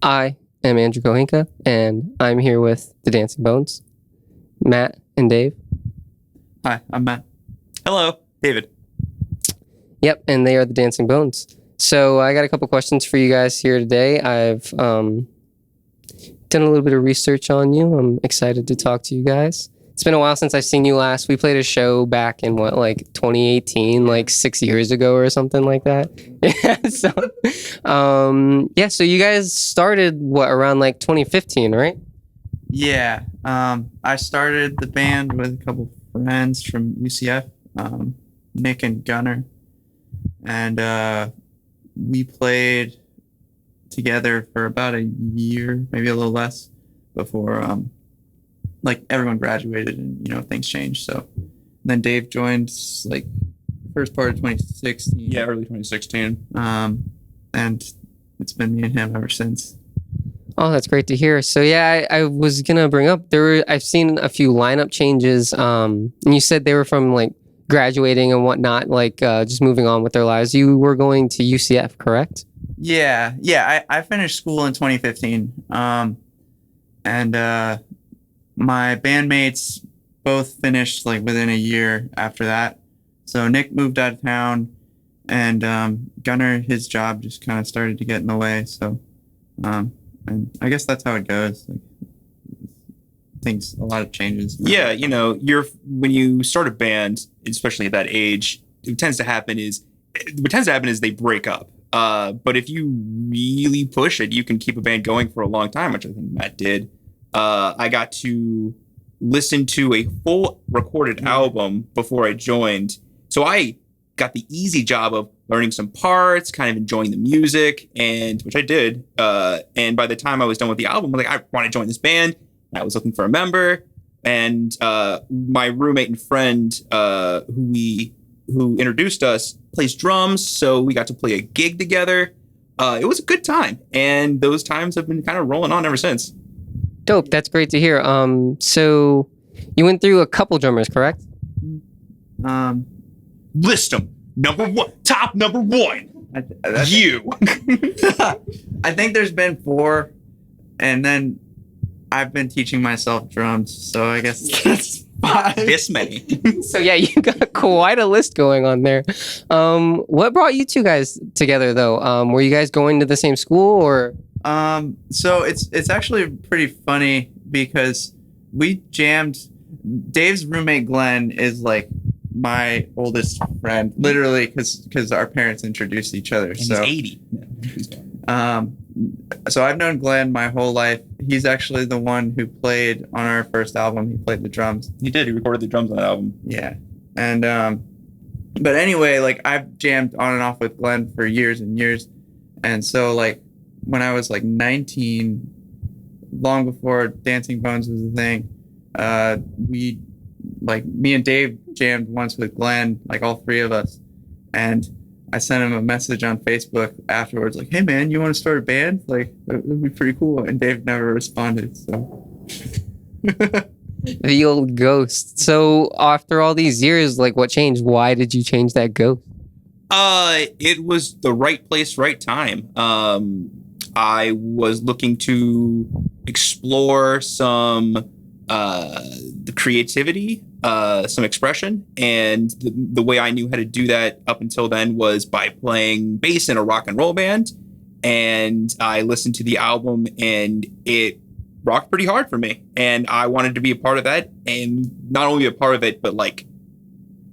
I am Andrew Kohinka, and I'm here with the Dancing Bones, Matt and Dave. Hi, I'm Matt. Hello, David. Yep, and they are the Dancing Bones. So I got a couple questions for you guys here today. I've done a little bit of research on you. I'm excited to talk to you guys. It's been a while since I've seen you last. We played a show back in 2018, like 6 years ago or something like that. So you guys started around 2015, right? Yeah, I started the band with a couple friends from UCF, Nick and Gunnar, and we played together for about a year, maybe a little less, before everyone graduated and things changed. So then Dave joined first part of 2016. Yeah, early 2016. And it's been me and him ever since. Oh, that's great to hear. So yeah, I was gonna bring up I've seen a few lineup changes. And you said they were from graduating and whatnot, just moving on with their lives. You were going to UCF, correct? Yeah. I finished school in 2015. And my bandmates both finished within a year after that. So Nick moved out of town, and Gunnar, his job just kind of started to get in the way. So, and I guess that's how it goes. A lot of changes. Yeah, when you start a band, especially at that age, what tends to happen is they break up. But if you really push it, you can keep a band going for a long time, which I think Matt did. I got to listen to a full recorded album before I joined. So I got the easy job of learning some parts, kind of enjoying the music, which I did. And by the time I was done with the album, I want to join this band. I was looking for a member, and my roommate and friend who introduced us plays drums, so we got to play a gig together. It was a good time, and those times have been kind of rolling on ever since. Dope. That's great to hear. So you went through a couple drummers, correct? List them. Top number one. You. I think there's been 4, and then I've been teaching myself drums, so I guess that's 5. This many. So yeah, you got quite a list going on there. What brought you two guys together, though? Were you guys going to the same school, or? So it's actually pretty funny because we jammed. Dave's roommate Glenn is my oldest friend, literally, because our parents introduced each other. And so he's 80. So I've known Glenn my whole life. He's actually the one who played on our first album. He played the drums. He did. He recorded the drums on that album. Yeah, and but anyway, I've jammed on and off with Glenn for years and years, and so when I was 19, long before Dancing Bones was a thing, me and Dave jammed once with Glenn, all 3 of us, and I sent him a message on Facebook afterwards, hey man, you want to start a band? It would be pretty cool. And Dave never responded, so. The old ghost. So after all these years, what changed? Why did you change that ghost? It was the right place, right time. I was looking to explore some the creativity, some expression, and the way I knew how to do that up until then was by playing bass in a rock and roll band. And I listened to the album, and it rocked pretty hard for me, and I wanted to be a part of that, and not only be a part of it, but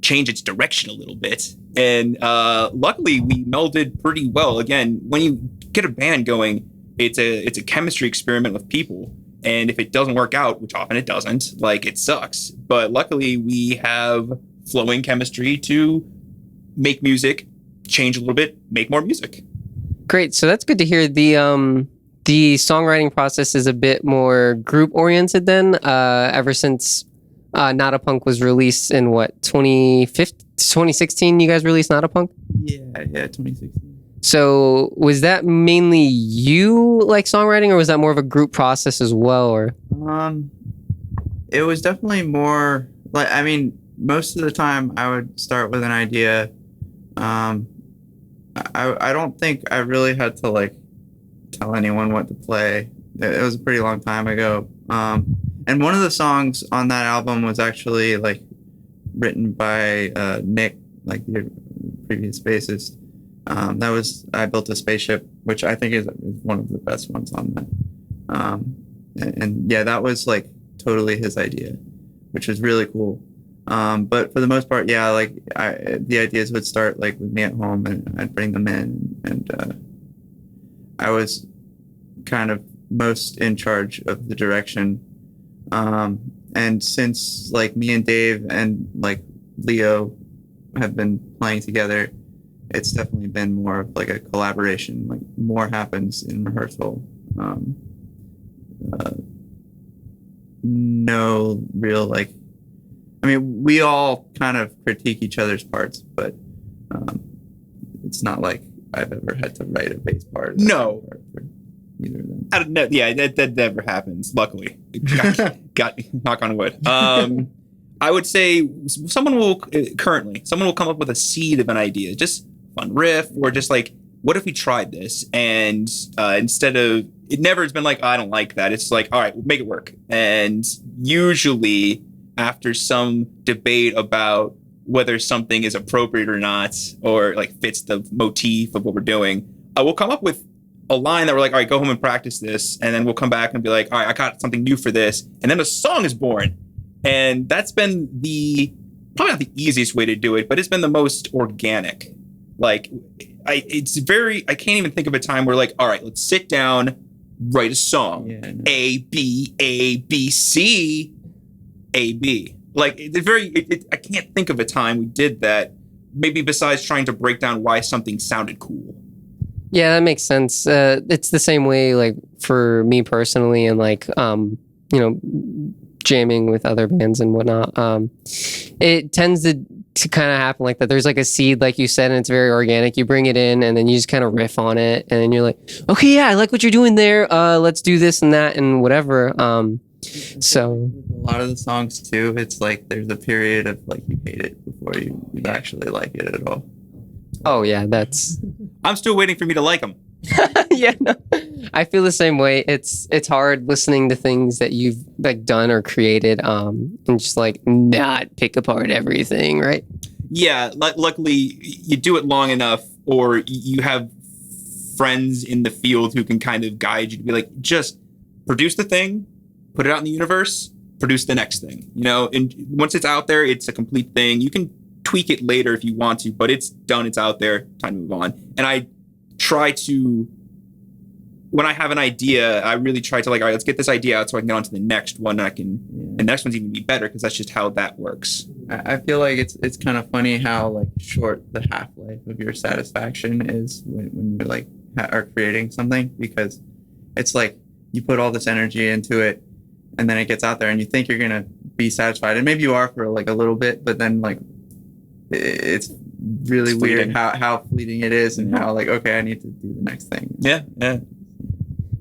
change its direction a little bit. And luckily we melded pretty well. Again, when you get a band going, it's a chemistry experiment with people. And if it doesn't work out, which often it doesn't, it sucks. But luckily we have flowing chemistry to make music, change a little bit, make more music. Great. So that's good to hear. The songwriting process is a bit more group oriented then, ever since Notapunk was released in 2016, you guys released Notapunk? Yeah, 2016. So was that mainly you songwriting, or was that more of a group process as well? Or it was definitely more most of the time I would start with an idea. I don't think I really had to tell anyone what to play. It was a pretty long time ago. And one of the songs on that album was actually like written by Nick, like the previous bassist. That was I Built a Spaceship, which I think is one of the best ones on that. And yeah, that was like totally his idea, which was really cool. But for the most part, yeah, like the ideas would start like with me at home, and I'd bring them in, and I was kind of most in charge of the direction. And since like me and Dave and like Leo have been playing together, it's definitely been more of like a collaboration. Like more happens in rehearsal. No real like. I mean, we all kind of critique each other's parts, but it's not like I've ever had to write a bass part. No. Part for either of them. I don't know. Yeah, that never happens. Luckily, got knock on wood. I would say someone will come up with a seed of an idea, just fun riff, or just like, what if we tried this? And instead of it, never has been like, oh, I don't like that. It's like, all right, we'll make it work. And usually, after some debate about whether something is appropriate or not, or like fits the motif of what we're doing, we'll come up with a line that we're like, all right, go home and practice this. And then we'll come back and be like, all right, I got something new for this. And then a song is born. And that's been probably not the easiest way to do it, but it's been the most organic. Like, I can't even think of a time where like, all right, let's sit down, write a song. Yeah, no. A, B, C, A, B. Like, I can't think of a time we did that, maybe besides trying to break down why something sounded cool. Yeah, that makes sense. It's the same way, like, for me personally, and like, jamming with other bands and whatnot. It tends to kind of happen like that. There's like a seed, like you said, and it's very organic. You bring it in, and then you just kind of riff on it, and then you're like, okay, yeah, I like what you're doing there. Let's do this and that and whatever. So a lot of the songs too, it's like there's a period of like you hate it before you actually like it at all. Oh yeah, that's. I'm still waiting for me to like them. Yeah, no, I feel the same way. It's hard listening to things that you've like done or created, and just like not pick apart everything, right? Yeah, luckily you do it long enough, or you have friends in the field who can kind of guide you to be like, just produce the thing, put it out in the universe, produce the next thing. And once it's out there, it's a complete thing. You can tweak it later if you want to, but it's done, it's out there, time to move on. And I try to, when I have an idea, I really try to like, all right, let's get this idea out so I can get on to the next one. The next one's even be better because that's just how that works. I feel like it's kind of funny how like short the half-life of your satisfaction is when you like are creating something, because it's like you put all this energy into it and then it gets out there and you think you're going to be satisfied, and maybe you are for like a little bit, but then like it's really weird how fleeting it is, and how like, okay, I need to do the next thing. Yeah.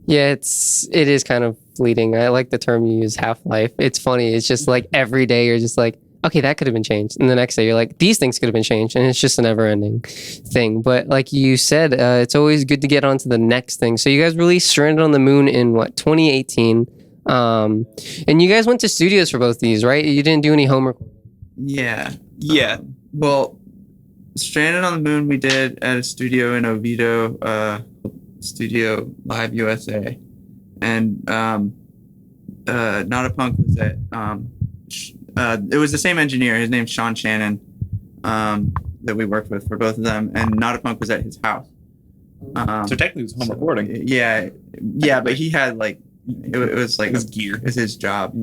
It is kind of fleeting. I like the term you use, half-life. It's funny. It's just like every day you're just like, okay, that could have been changed, and the next day you're like, these things could have been changed, and it's just a never-ending thing. But like you said, it's always good to get on to the next thing. So you guys released Stranded on the Moon in 2018, and you guys went to studios for both these, right? You didn't do any home recording. Yeah. Well, Stranded on the Moon we did at a studio in Oviedo, Studio Live USA, and Notapunk was at it was the same engineer. His name's Sean Shannon, that we worked with for both of them, and Notapunk was at his house. So technically it was home recording. Yeah, but he had like it was like his gear. It was his job.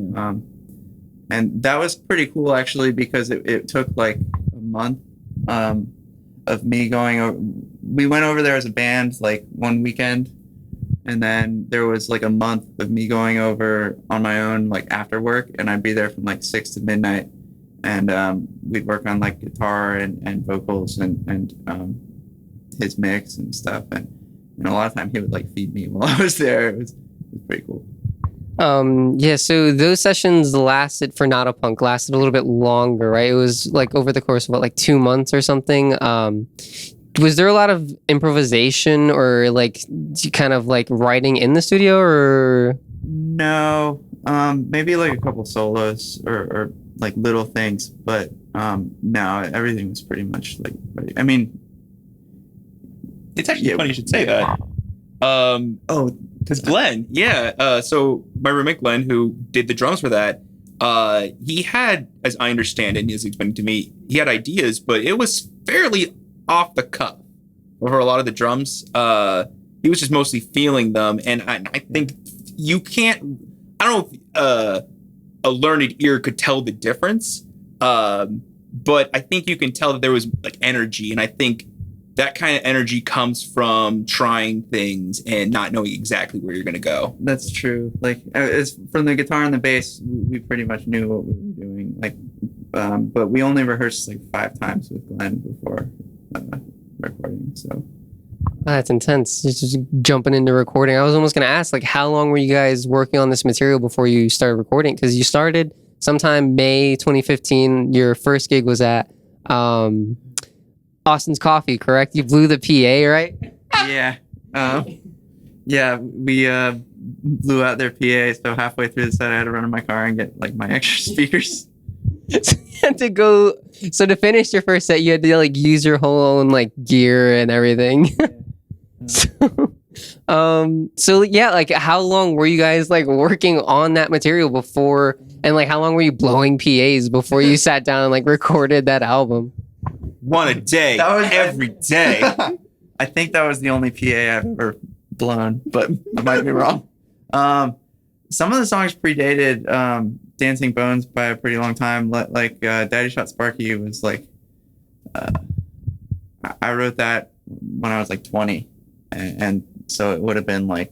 And that was pretty cool actually, because it took like a month of me going over. We went over there as a band like one weekend, and then there was like a month of me going over on my own like after work, and I'd be there from like 6 to midnight, and we'd work on like guitar and vocals and his mix and stuff, and a lot of time he would like feed me while I was there. It was pretty cool. So those sessions lasted for Notapunk lasted a little bit longer, right? It was like over the course of what, like 2 months or something. was there a lot of improvisation or like kind of like writing in the studio, or? No, maybe like a couple solos or like little things, but no, everything was pretty much like. I mean, It's actually funny you should say that. Because Glenn, so my roommate Glenn, who did the drums for that, he had, as I understand it, and he has explained to me, he had ideas, but it was fairly off the cuff for a lot of the drums. He was just mostly feeling them, and I think you can't. I don't know if a learned ear could tell the difference, but I think you can tell that there was like energy, and I think that kind of energy comes from trying things and not knowing exactly where you're going to go. That's true. Like, it's from the guitar and the bass, we pretty much knew what we were doing. Like, but we only rehearsed like 5 times with Glenn before recording. So That's intense. Just jumping into recording. I was almost going to ask, like, how long were you guys working on this material before you started recording? Because you started sometime May 2015. Your first gig was at Austin's Coffee, correct? You blew the PA, right? yeah, yeah, we blew out their PA. So halfway through the set, I had to run in my car and get like my extra speakers. So you had to go. So to finish your first set, you had to like use your whole own like gear and everything. So yeah, like how long were you guys like working on that material before, and like how long were you blowing PAs before you sat down and like recorded that album? One a day, every day. I think that was the only PA I've ever blown, but I might be wrong. Some of the songs predated Dancing Bones by a pretty long time. Like Daddy Shot Sparky was like, I wrote that when I was like 20, and so it would have been like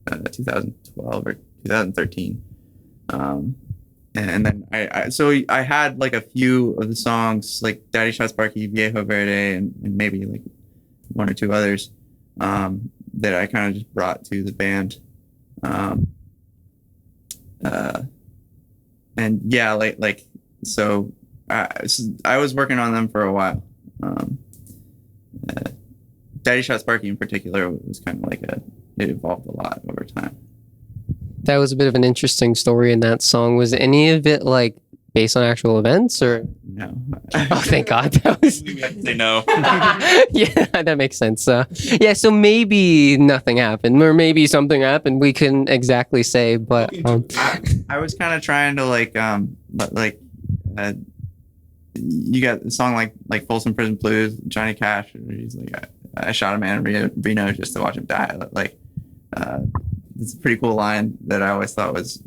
2012 or 2013. And then I had like a few of the songs like Daddy Shot Sparky, Viejo Verde, and maybe like 1 or 2 others that I kind of just brought to the band. And yeah, so I was working on them for a while. Daddy Shot Sparky in particular was kind of like it evolved a lot over time. That was a bit of an interesting story in that song. Was any of it like based on actual events, or? No. Oh, thank God. That was... We have to say no. Yeah, that makes sense. Yeah, so maybe nothing happened, or maybe something happened. We couldn't exactly say, but I was kind of trying to you got a song like Folsom Prison Blues, Johnny Cash, and he's like, I shot a man in Reno just to watch him die. Like, it's a pretty cool line that I always thought was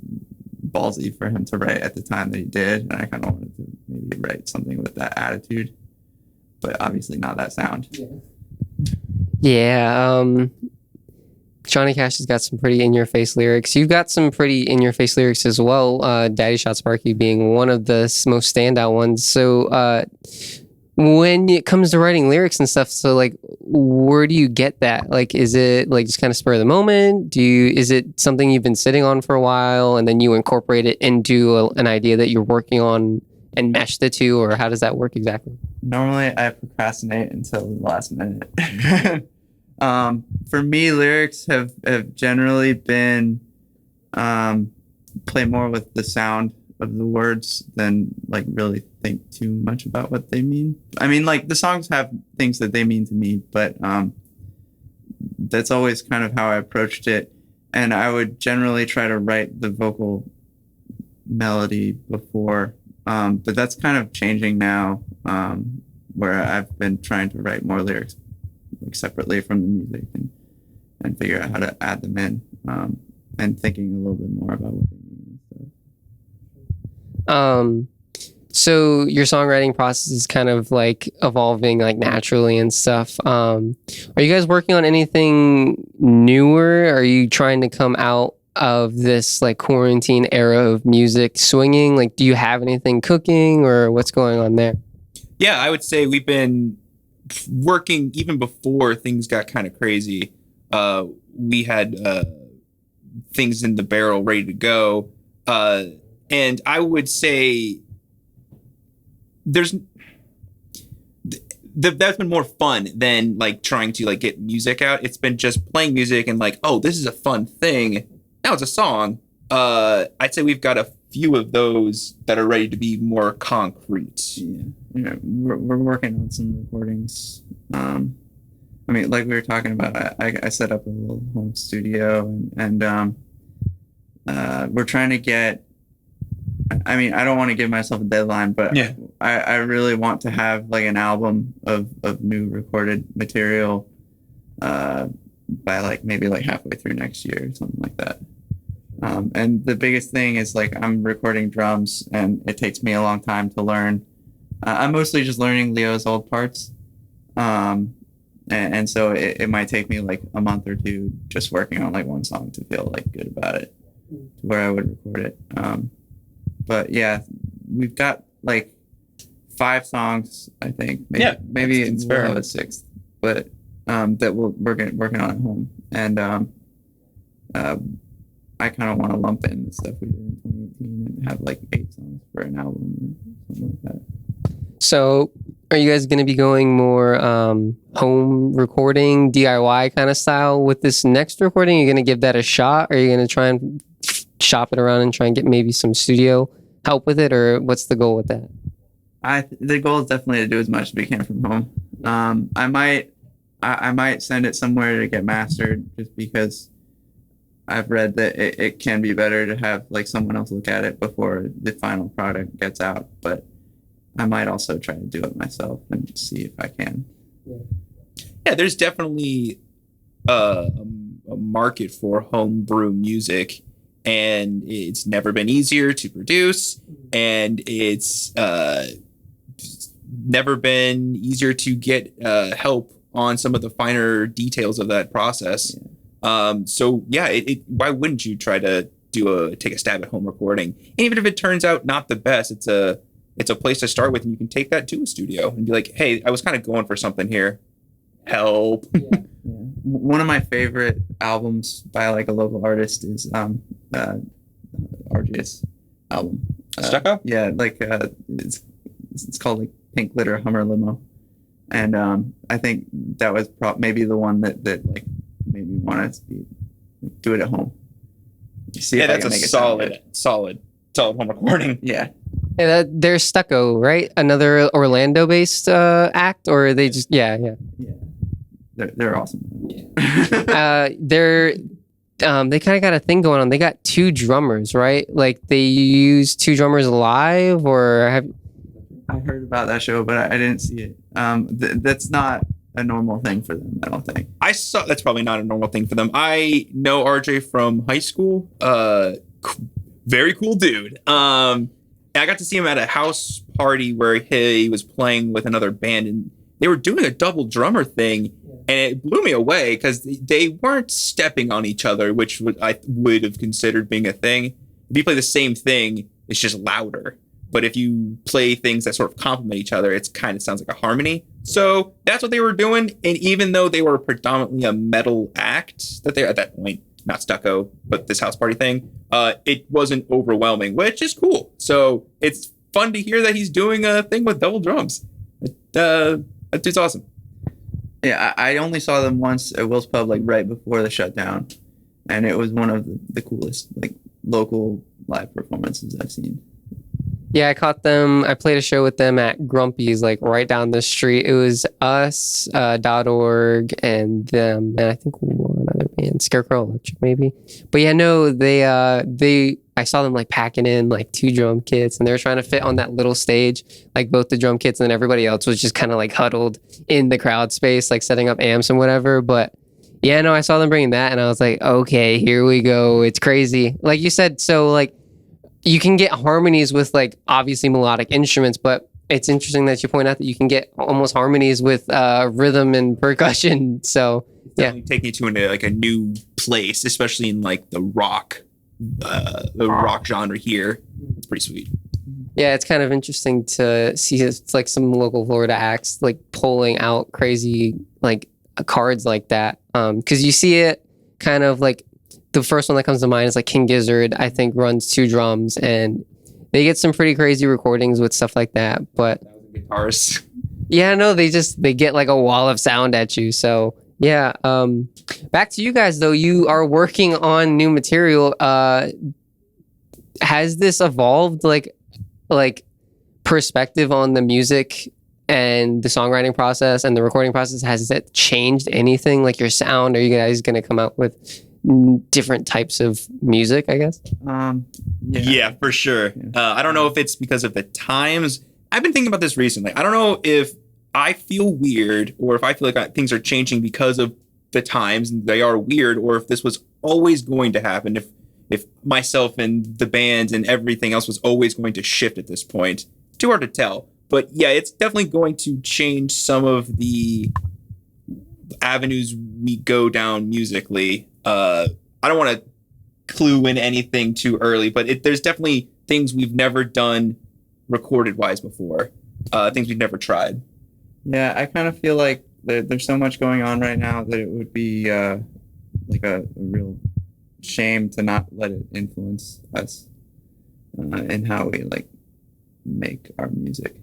ballsy for him to write at the time that he did, and I kind of wanted to maybe write something with that attitude, but obviously not that sound. Yeah, Johnny Cash has got some pretty in-your-face lyrics. You've got some pretty in-your-face lyrics as well, Daddy Shot Sparky being one of the most standout ones. So when it comes to writing lyrics and stuff, so like where do you get that? Like, is it like just kind of spur of the moment? Is it something you've been sitting on for a while and then you incorporate it into an idea that you're working on and mesh the two, or how does that work exactly? Normally I procrastinate until the last minute. For me, lyrics have generally been play more with the sound of the words than like really think too much about what they mean. I mean, like the songs have things that they mean to me, but that's always kind of how I approached it. And I would generally try to write the vocal melody before, but that's kind of changing now, where I've been trying to write more lyrics like separately from the music and figure out how to add them in, and thinking a little bit more about what they mean. So your songwriting process is kind of like evolving like naturally and stuff. Are you guys working on anything newer? Are you trying to come out of this like quarantine era of music swinging? Like, do you have anything cooking, or what's going on there? Yeah, I would say we've been working even before things got kind of crazy. We had things in the barrel ready to go. And I would say that's been more fun than like trying to like get music out. It's been just playing music and like, oh, this is a fun thing. Now it's a song. I'd say we've got a few of those that are ready to be more concrete. Yeah, we're working on some recordings. I mean, like we were talking about, I set up a little home studio, and we're trying to get. I mean, I don't want to give myself a deadline, but yeah. I really want to have like an album of new recorded material by like maybe like halfway through next year or something like that. And the biggest thing is like I'm recording drums, and it takes me a long time to learn. I'm mostly just learning Leo's old parts, and so it might take me like a month or two just working on like one song to feel like good about it, to where I would record it. But yeah, we've got like 5 songs, I think. Maybe it's we'll fair. have a 6th, but that we're working on at home, and I kind of want to lump in the stuff we did in 2018 and have like 8 songs for an album or something like that. So, are you guys going to be going more home recording, DIY kind of style with this next recording? Are you going to give that a shot? Or are you going to try and shop it around and try and get maybe some studio help with it? Or what's the goal with that? The goal is definitely to do as much as we can from home. I might send it somewhere to get mastered, just because I've read that it can be better to have like someone else look at it before the final product gets out. But I might also try to do it myself and see if I can. Yeah, there's definitely a market for homebrew music, and it's never been easier to produce, and it's never been easier to get help on some of the finer details of that process. So yeah, why wouldn't you try to take a stab at home recording? And even if it turns out not the best, it's a place to start with, and you can take that to a studio and be like, hey, I was kind of going for something here. Help. Yeah. One of my favorite albums by like a local artist is RJ's album. Stucco? Yeah, like it's called like Pink Glitter Hummer Limo, and I think that was maybe the one that like made me want to do it at home. See if I that's can a make it sound good. solid home recording. Yeah. Yeah, they're Stucco, right? Another Orlando-based act, or are they just yeah. They're awesome. They kind of got a thing going on. They got 2 drummers, right? Like they use 2 drummers live, or have I heard about that show, but I didn't see it. That's not a normal thing for them, I don't think. I saw that's probably not a normal thing for them. I know RJ from high school. Very cool dude. I got to see him at a house party where he was playing with another band, and they were doing a double drummer thing, and it blew me away because they weren't stepping on each other, which I would have considered being a thing. If you play the same thing, it's just louder. But if you play things that sort of complement each other, it kind of sounds like a harmony. So that's what they were doing. And even though they were predominantly a metal act, that they're at that point, not Stucco, but this house party thing, it wasn't overwhelming, which is cool. So it's fun to hear that he's doing a thing with double drums. That dude's awesome. Yeah, I only saw them once at Will's Pub, like right before the shutdown, and it was one of the coolest like local live performances I've seen. Yeah, I caught them. I played a show with them at Grumpy's, like right down the street. It was us, .org, and them, and I think one other band, Scarecrow Electric, maybe. But yeah, no, I saw them like packing in like 2 drum kits, and they were trying to fit on that little stage, like both the drum kits, and then everybody else was just kind of like huddled in the crowd space, like setting up amps and whatever. But yeah, no, I saw them bringing that, and I was like, okay, here we go. It's crazy, like you said. So like, you can get harmonies with like obviously melodic instruments, but it's interesting that you point out that you can get almost harmonies with rhythm and percussion. So yeah, take you to a new place, especially in like the rock genre here. It's pretty sweet. Yeah, it's kind of interesting to see it's like some local Florida acts like pulling out crazy like cards like that. Because you see it kind of like the first one that comes to mind is like King Gizzard, I think runs 2 drums, and they get some pretty crazy recordings with stuff like that. But guitars. Yeah, no, they get like a wall of sound at you. So yeah. Back to you guys though. You are working on new material. Has this evolved like perspective on the music and the songwriting process and the recording process? Has that changed anything? Like your sound? Are you guys gonna come out with different types of music, I guess? Yeah, for sure. I don't know if it's because of the times. I've been thinking about this recently. I don't know if I feel weird or if I feel like things are changing because of the times and they are weird, or if this was always going to happen, if myself and the band and everything else was always going to shift at this point. Too hard to tell. But yeah, it's definitely going to change some of the avenues we go down musically. I don't want to clue in anything too early, but there's definitely things we've never done recorded wise before, things we've never tried. Yeah, I kind of feel like there's so much going on right now that it would be like a real shame to not let it influence us in how we like make our music.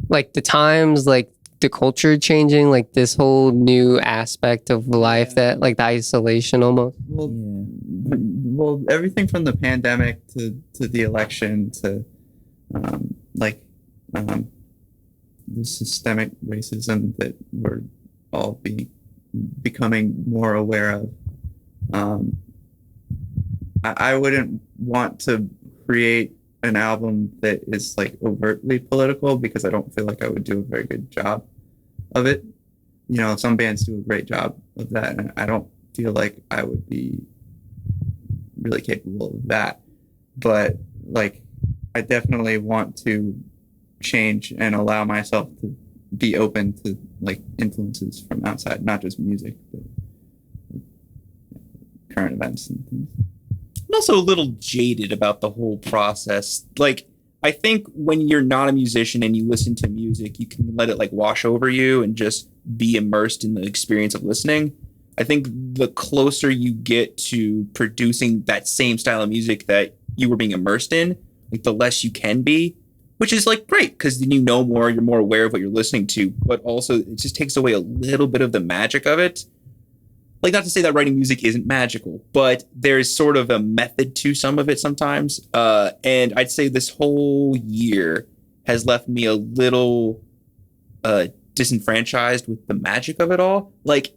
Like the times, like the culture changing, like this whole new aspect of life that like the isolation almost. Well, everything from the pandemic to the election to the systemic racism that we're all becoming more aware of. I wouldn't want to create an album that is like overtly political because I don't feel like I would do a very good job of it. You know, some bands do a great job of that, and I don't feel like I would be really capable of that. But like, I definitely want to change and allow myself to be open to like influences from outside, not just music, but like, current events and things. I'm also a little jaded about the whole process. Like, I think when you're not a musician and you listen to music, you can let it like wash over you and just be immersed in the experience of listening. I think the closer you get to producing that same style of music that you were being immersed in, like the less you can be, which is like great because then you know more, you're more aware of what you're listening to, but also it just takes away a little bit of the magic of it. Like, not to say that writing music isn't magical, but there's sort of a method to some of it sometimes. And I'd say this whole year has left me a little disenfranchised with the magic of it all. Like,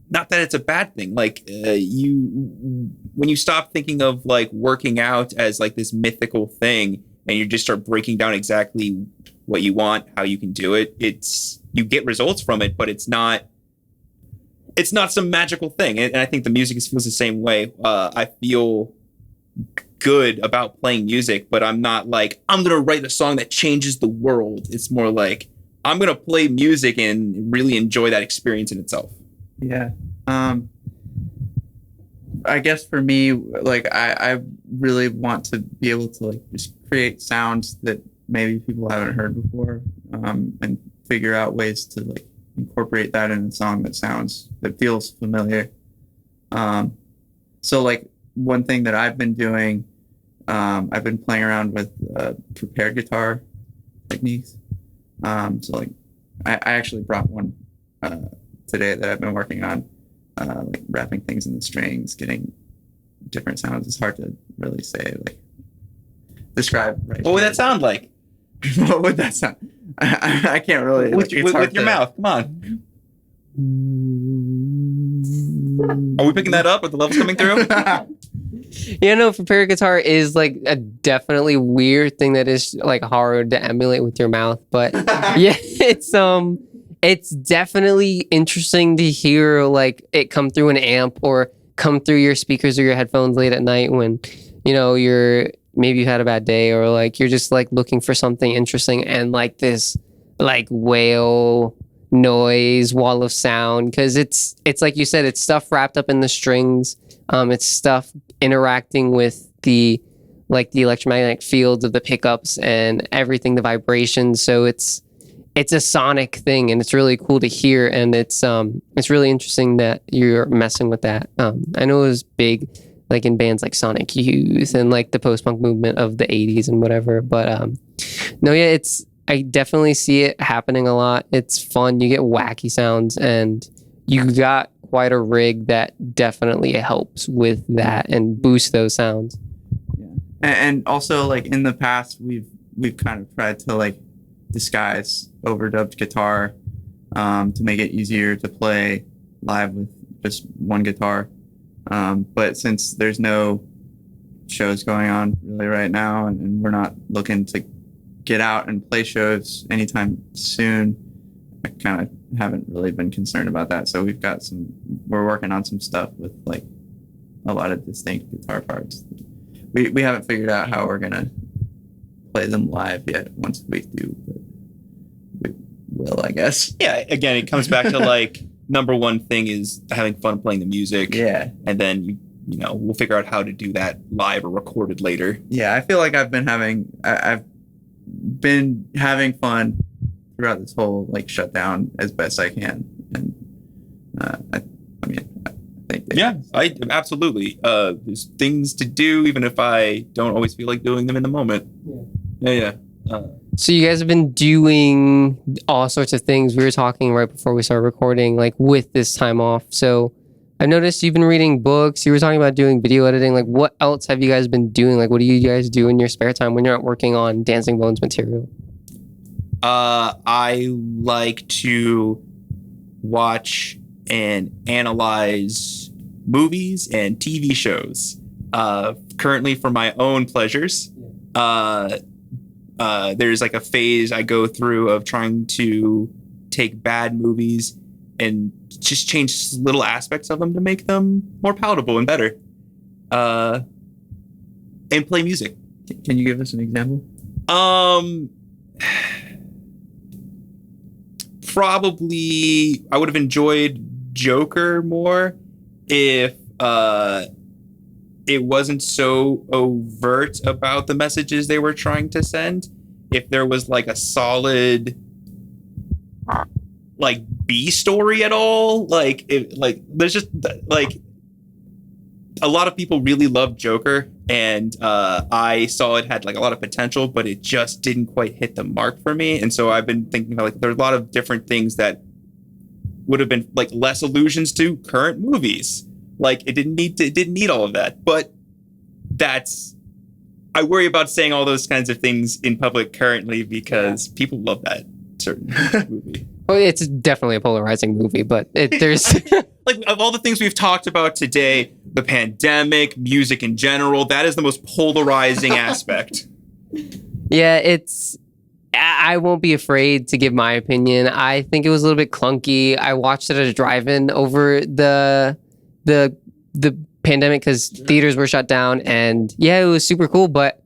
not that it's a bad thing. Like, when you stop thinking of like working out as like this mythical thing and you just start breaking down exactly what you want, how you can do it, you get results from it, but it's not some magical thing. And I think the music feels the same way. I feel good about playing music, but I'm not like, I'm going to write a song that changes the world. It's more like, I'm going to play music and really enjoy that experience in itself. Yeah. I guess for me, like, I really want to be able to like just create sounds that maybe people haven't heard before, and figure out ways to like incorporate that in a song that feels familiar. So like one thing that I've been doing, I've been playing around with prepared guitar techniques. So like I actually brought one today that I've been working on, like wrapping things in the strings, getting different sounds. It's hard to really say, like describe. Right. What would that sound like? What would that sound? I can't really. With your mouth. Come on. Are we picking that up? Are the levels coming through? Yeah, no, prepared guitar is like a definitely weird thing that is like hard to emulate with your mouth. But yeah, it's definitely interesting to hear like it come through an amp or come through your speakers or your headphones late at night when, you know, maybe you had a bad day or like you're just like looking for something interesting and like this like whale noise wall of sound, because it's like you said, it's stuff wrapped up in the strings. It's stuff interacting with the electromagnetic fields of the pickups and everything, the vibrations. So it's a sonic thing and it's really cool to hear, and it's really interesting that you're messing with that. I know it was big like in bands like Sonic Youth and like the post-punk movement of the 80s and whatever, but no, yeah, I definitely see it happening a lot. It's fun. You get wacky sounds, and you got quite a rig that definitely helps with that and boosts those sounds. Yeah, and also like in the past, we've kind of tried to like disguise overdubbed guitar to make it easier to play live with just one guitar. But since there's no shows going on really right now, and we're not looking to get out and play shows anytime soon, I kind of haven't really been concerned about that. So we're working on some stuff with like a lot of distinct guitar parts. We haven't figured out how we're gonna play them live yet. Once we do, but we will, I guess. Yeah, again, it comes back to like number one thing is having fun playing the music. Yeah. And then we'll figure out how to do that live or recorded later. Yeah, I feel like I've been having fun throughout this whole like shutdown as best I can, and I think I absolutely. There's things to do, even if I don't always feel like doing them in the moment. Yeah. So you guys have been doing all sorts of things. We were talking right before we started recording, like with this time off. So I noticed you've been reading books. You were talking about doing video editing. Like, what else have you guys been doing? Like, what do you guys do in your spare time when you're not working on Dancing Bones material? I like to watch and analyze movies and TV shows. Currently, for my own pleasures. There's like a phase I go through of trying to take bad movies and just change little aspects of them to make them more palatable and better. And play music. Can you give us an example? Probably I would have enjoyed Joker more if it wasn't so overt about the messages they were trying to send. If there was like a solid like B story at all, there's just like a lot of people really loved Joker, and I saw it had like a lot of potential, but it just didn't quite hit the mark for me. And so I've been thinking about like there's a lot of different things that would have been like less allusions to current movies. Like it didn't need all of that, but I worry about saying all those kinds of things in public currently because people love that certain movie. Well, it's definitely a polarizing movie, but there's like of all the things we've talked about today, the pandemic, music in general, that is the most polarizing aspect. Yeah, I won't be afraid to give my opinion. I think it was a little bit clunky. I watched it at a drive-in over the pandemic because theaters were shut down, and yeah, it was super cool, but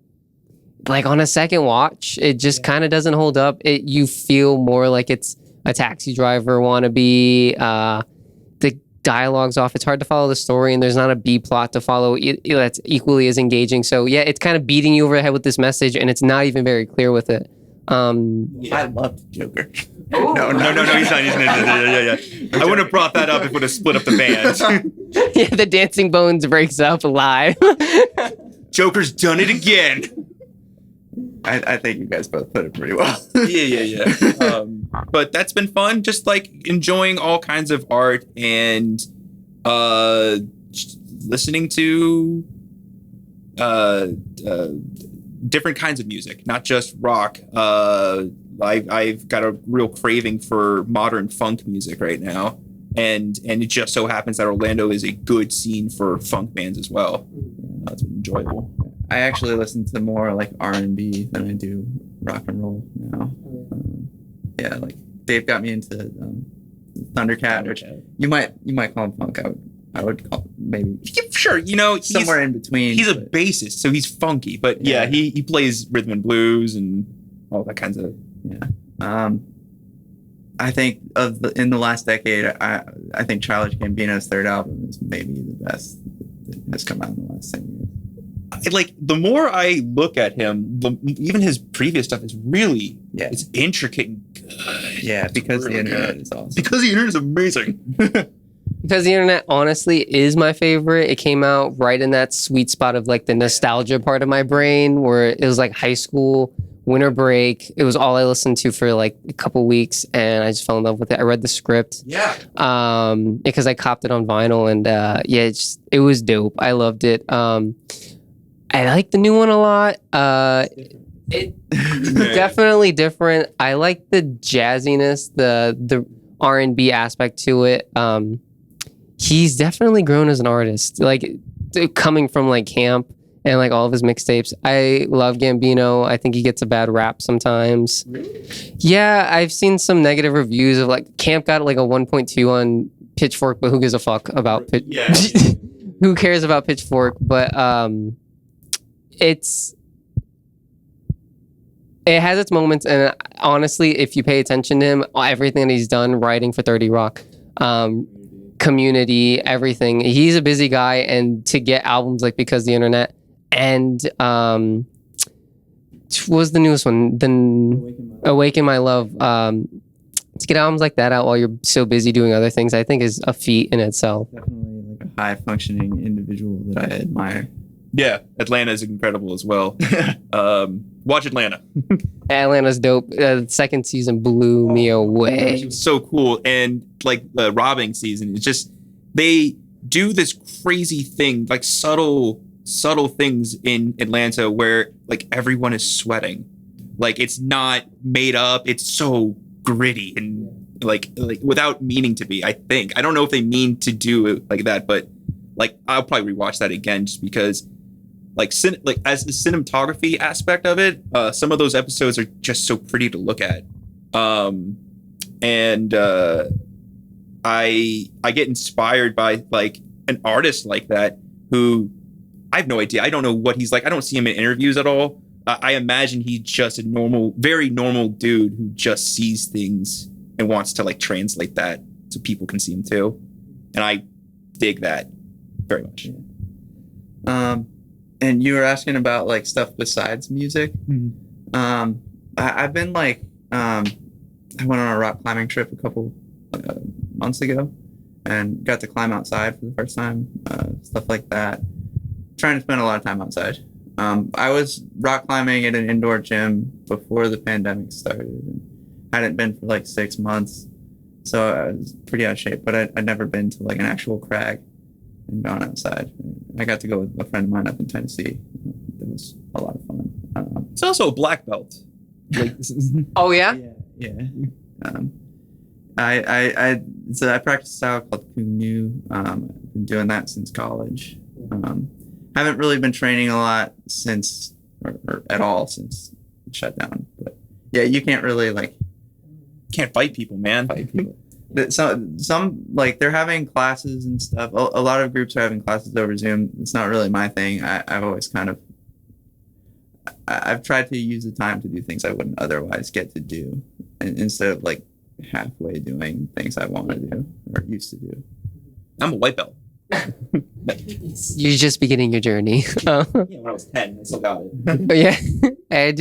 like on a second watch, it just kind of doesn't hold up. You feel more like it's a Taxi Driver wannabe. The dialogue's off. It's hard to follow the story, and there's not a B plot to follow that's equally as engaging. So yeah, it's kind of beating you over the head with this message, and it's not even very clear with it. I loved Joker. No, he's not. Yeah. I wouldn't have brought that up if it would have split up the band. Yeah, the Dancing Bones breaks up live. Joker's done it again. I think you guys both put it pretty well. Yeah. But that's been fun. Just like enjoying all kinds of art and listening to different kinds of music, not just rock. I've got a real craving for modern funk music right now, and it just so happens that Orlando is a good scene for funk bands as well. It's been enjoyable. I actually listen to more like R&B than I do rock and roll now. Yeah, like Dave got me into Thundercat, which you might call him funk. I would call maybe sure. Somewhere in between. He's a bassist, so he's funky. But yeah, he plays rhythm and blues and all that kinds of. Yeah. I think in the last decade, I think Childish Gambino's third album is maybe the best that has come out in the last 10 years. Like the more I look at him, even his previous stuff is really it's intricate and good. Yeah, because the internet is awesome. Because the internet is amazing. Because the internet honestly is my favorite. It came out right in that sweet spot of like the nostalgia part of my brain where it was like high school winter break. It was all I listened to for like a couple weeks, and I just fell in love with it. I read the script. Yeah. Because I copped it on vinyl, and it was dope. I loved it. I like the new one a lot. It definitely different. I like the jazziness, the R&B aspect to it. He's definitely grown as an artist, like coming from like camp and like all of his mixtapes. I love Gambino. I think he gets a bad rap sometimes. Really? Yeah, I've seen some negative reviews of like Camp got like a 1.2 on Pitchfork, but who gives a fuck about who cares about Pitchfork? But it has its moments, and honestly, if you pay attention to him, everything that he's done, writing for 30 Rock, Community, everything, he's a busy guy, and to get albums like Because the Internet and what was the newest one? Then Awaken My Love. To get albums like that out while you're so busy doing other things, I think is a feat in itself. Definitely like a high functioning individual that I admire. Yeah, Atlanta is incredible as well. Watch Atlanta. Atlanta's dope. Second season blew me away. It was so cool. And like the robbing season, it's just, they do this crazy thing, like subtle things in Atlanta where like everyone is sweating. Like it's not made up. It's so gritty and like without meaning to be, I think. I don't know if they mean to do it like that, but like I'll probably rewatch that again just because like as the cinematography aspect of it, some of those episodes are just so pretty to look at. And I get inspired by like an artist like that who I have no idea. I don't know what he's like. I don't see him in interviews at all. I imagine he's just a very normal dude who just sees things and wants to like translate that so people can see him too. And I dig that very much. And you were asking about like stuff besides music. Mm-hmm. I've been like, I went on a rock climbing trip a couple months ago and got to climb outside for the first time, stuff like that. Trying to spend a lot of time outside. I was rock climbing at an indoor gym before the pandemic started and hadn't been for like 6 months. So I was pretty out of shape, but I'd never been to like an actual crag and gone outside. I got to go with a friend of mine up in Tennessee. It was a lot of fun. It's also a black belt. Like, Oh yeah? Yeah. I practice a style called Kung Nu. I've been doing that since college. Haven't really been training a lot since, or at all since it shut down. But yeah, you can't really like can't fight people, man. fight people. Some like they're having classes and stuff. A lot of groups are having classes over Zoom. It's not really my thing. I've always I've tried to use the time to do things I wouldn't otherwise get to do, instead of like halfway doing things I want to do or used to do. I'm a white belt. You're just beginning your journey. Yeah, when I was 10, I still got it. But yeah, I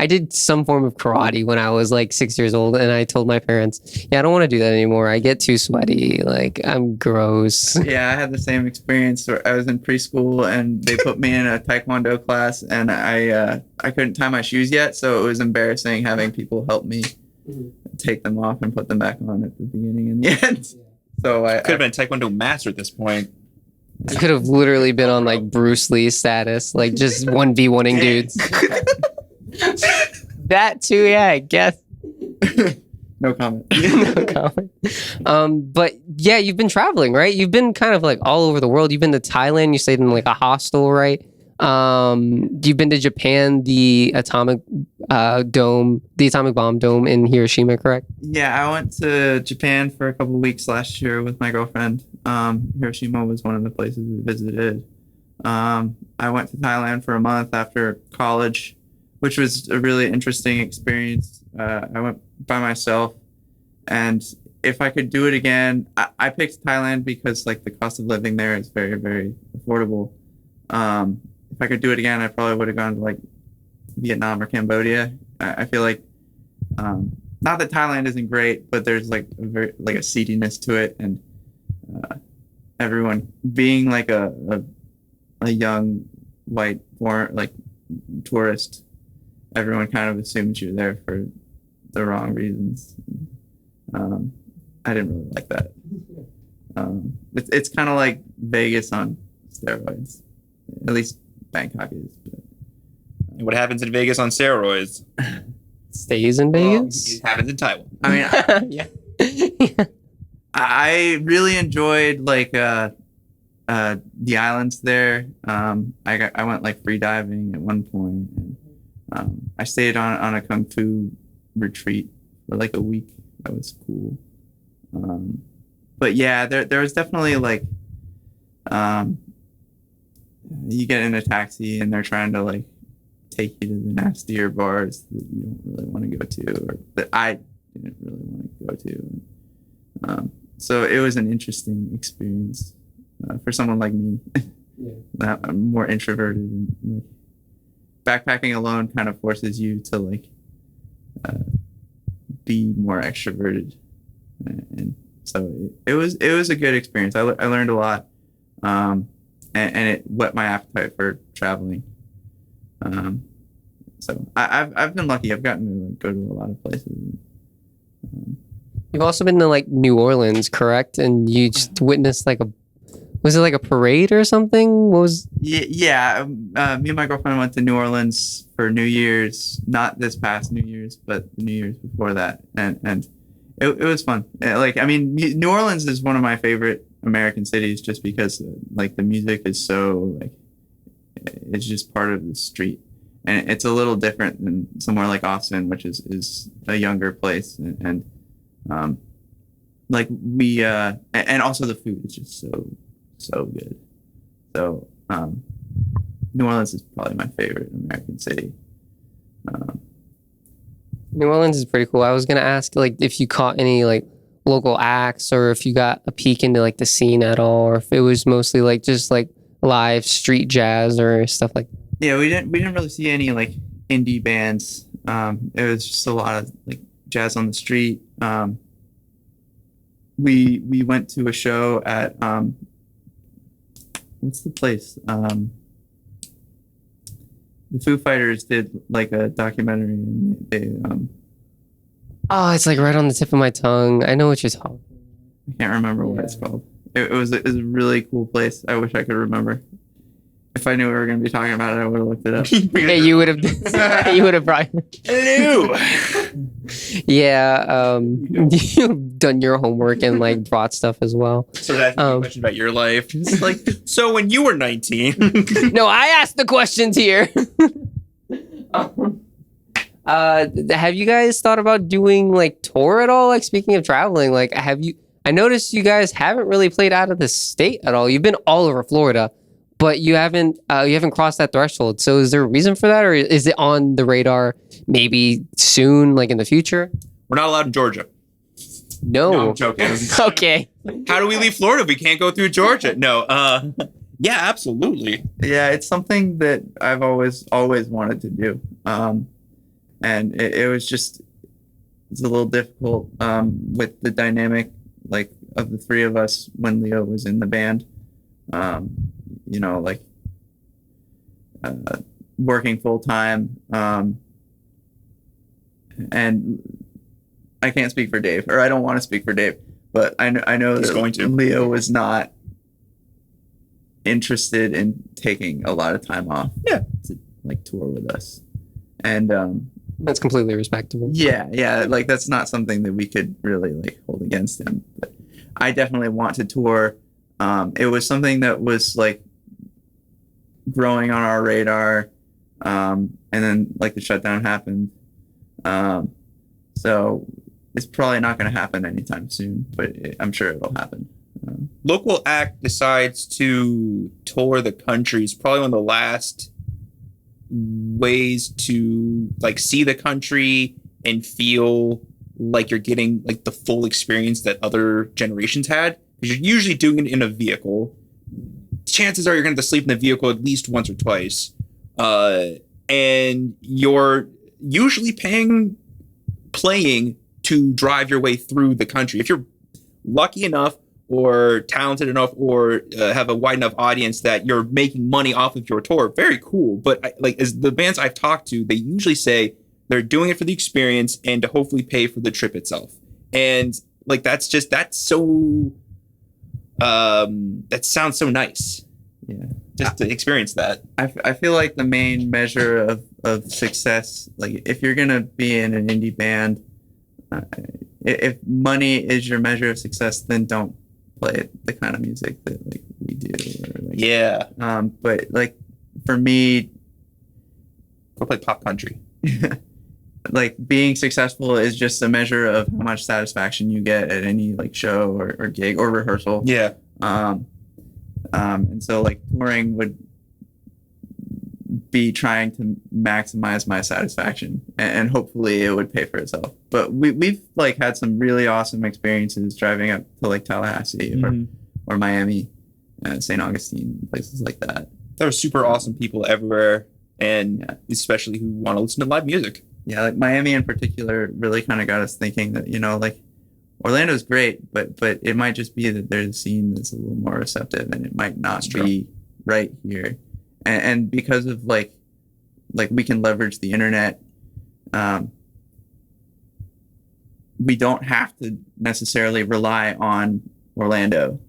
did some form of karate when I was like 6 years old, and I told my parents, yeah, I don't want to do that anymore. I get too sweaty. Like, I'm gross. Yeah, I had the same experience where I was in preschool and they put me in a taekwondo class, and I couldn't tie my shoes yet, so it was embarrassing having people help me take them off and put them back on at the beginning and the end. So I could have been a taekwondo master at this point. You could have literally been on like Bruce Lee status, like just 1v1ing dudes. That too, yeah, I guess. No comment. No comment. But yeah, you've been traveling, right? You've been kind of like all over the world. You've been to Thailand. You stayed in like a hostel, right? You've been to Japan, the atomic bomb dome in Hiroshima, correct? Yeah, I went to Japan for a couple of weeks last year with my girlfriend. Hiroshima was one of the places we visited. I went to Thailand for a month after college, which was a really interesting experience. I went by myself, and if I could do it again, I picked Thailand because like the cost of living there is very, very affordable. If I could do it again, I probably would have gone to like Vietnam or Cambodia. I feel like, not that Thailand isn't great, but there's like a seediness to it, and everyone being like a young white foreign like tourist everyone kind of assumes you're there for the wrong reasons. I didn't really like that. It's kind of like Vegas on steroids. At least Bangkok is. But, And what happens in Vegas on steroids? Stays in Vegas. It happens in Taiwan. I mean, Yeah. I really enjoyed like the islands there. I went like free diving at one point, and I stayed on a kung fu retreat for like a week. That was cool. But yeah, there was definitely like you get in a taxi and they're trying to like take you to the nastier bars that you don't really want to go to, or that I didn't really want to go to. So it was an interesting experience for someone like me. Yeah. I'm more introverted, and like backpacking alone kind of forces you to like be more extroverted, and so it was a good experience. I learned a lot, and it whet my appetite for traveling. So I've been lucky. I've gotten to like go to a lot of places. You've also been to like New Orleans, correct? And you just witnessed like was it like a parade or something? What was? Yeah. Me and my girlfriend went to New Orleans for New Year's, not this past New Year's, but the New Year's before that, and it was fun. Like, I mean, New Orleans is one of my favorite American cities, just because like the music is so like it's just part of the street, and it's a little different than somewhere like Austin, which is a younger place, and like we and also the food is just so good. So New Orleans is probably my favorite American city. New Orleans is pretty cool. I was gonna ask like if you caught any like local acts, or if you got a peek into like the scene at all, or if it was mostly like just like live street jazz or stuff like that. Yeah, we didn't really see any like indie bands. It was just a lot of like jazz on the street. We went to a show at what's the place? The Foo Fighters did like a documentary, and they Oh, it's like right on the tip of my tongue. I know what you're talking. I can't remember what it's called. It was a really cool place. I wish I could remember. If I knew we were going to be talking about it, I would have looked it up. Yeah, you would have. You would have probably. Hello. Yeah, you've done your homework and like brought stuff as well. So that's a question about your life. Just like, so when you were 19. No, I asked the questions here. Have you guys thought about doing like tour at all? Like, speaking of traveling, like I noticed you guys haven't really played out of the state at all. You've been all over Florida, but you haven't crossed that threshold. So is there a reason for that, or is it on the radar maybe soon, like in the future? We're not allowed in Georgia. No. I'm joking. Okay. How do we leave Florida if we can't go through Georgia? No. Yeah, absolutely. Yeah, it's something that I've always wanted to do. And it was just, it's a little difficult with the dynamic like of the three of us when Leo was in the band. You know, like working full time, and I can't speak for Dave, or I don't want to speak for Dave, but I know He's that going to. Leo was not interested in taking a lot of time off. Yeah. To like tour with us, and That's completely respectable. yeah, like that's not something that we could really like hold against him. But I definitely want to tour. It was something that was like growing on our radar, and then like the shutdown happened. So it's probably not going to happen anytime soon, but I'm sure it'll happen. Local act decides to tour the country is probably one of the last ways to like see the country and feel like you're getting like the full experience that other generations had, because you're usually doing it in a vehicle. Chances are you're going to sleep in the vehicle at least once or twice, and you're usually playing to drive your way through the country. If you're lucky enough, or talented enough or have a wide enough audience that you're making money off of your tour. Very cool. But as the bands I've talked to, they usually say they're doing it for the experience and to hopefully pay for the trip itself. And like that sounds so nice. Yeah. Just to experience that. I feel like the main measure of success, like if you're gonna be in an indie band, if money is your measure of success, then don't play the kind of music that like we do. Or, like, Yeah. But like for me, Go play pop country. like being successful is just a measure of how much satisfaction you get at any like show or gig or rehearsal. Yeah. And so like touring would be trying to maximize my satisfaction, and hopefully it would pay for itself. But we've like had some really awesome experiences driving up to like Tallahassee or Miami, St. Augustine, places like that. There are super awesome people everywhere, and especially who want to listen to live music. Yeah, like Miami in particular really kind of got us thinking that, you know, like Orlando's great, but it might just be that there's a scene that's a little more receptive, and it might not be right here. And because of like we can leverage the internet, we don't have to necessarily rely on Orlando.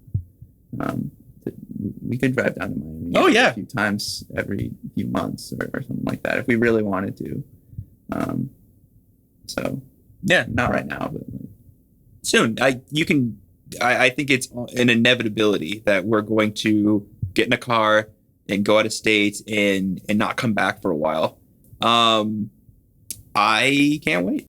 We could drive down to Miami a few times every few months or something like that if we really wanted to. So yeah, not right now, but like, soon. I think it's an inevitability that we're going to get in a car and go out of state and not come back for a while. I can't wait.